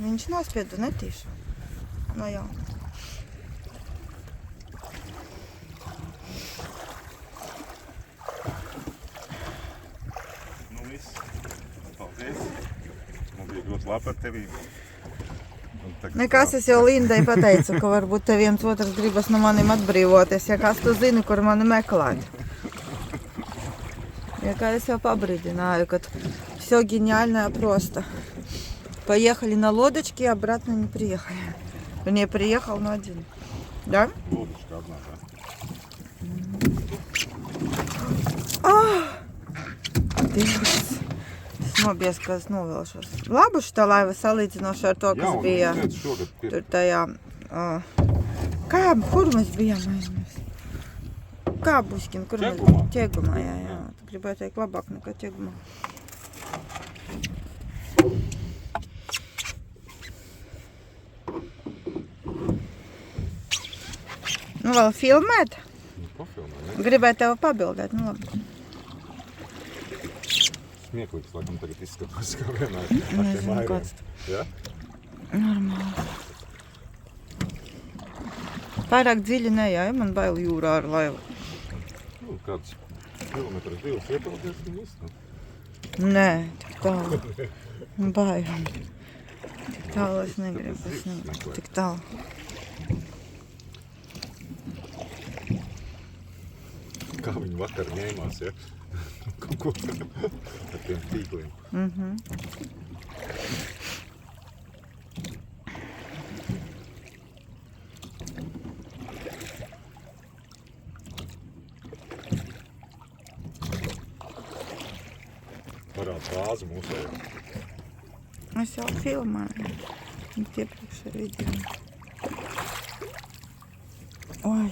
Viņš nospieda netīšu. No jā. Nu viss. Paldies. Man bija ļoti labi ar tevi. Nekas, es jau Lindai pateicu, ka varbūt te viens otrs gribas no manim atbrīvoties, ja kas tu zini, kur mani meklēt. Я, конечно, побридинаю, как все гениальное просто. Поехали на лодочке, обратно не приехали. Вернее, приехал на один. Да? Лодочка одна, да? Dievs. Es nobieskos novilšos. Labi šitā laiva salīdzinoši ar to, kas bija tur tajā... Kā, kur mēs bijām aizmirst? Kā Buškin, kur mēs bijām? Ķegumā, jā. Gribēju teikt labāk nekā ķegumā. Nu, vēl filmēt? Pafilmē, Gribēju tev pabildēt, nu labi. Smieklīgs, laikam tagad izskatās kā vienmēr. Nezinu, kāds tu. Ja? Normāli. Pārāk dziļi nejāja, man bail jūrā ar laivu. Nu, kāds kilometrs divas iepeldies un viss. Nē, tik tālu. Bail. Tik tālu es negribu. Tik tālu. Kā viņi vakar ņēmās, ja? Kaut ko ar tiem tīkliem. Parāda bāzi mūsējā. Es jau filmēju. Iepriekšējā video. Oi.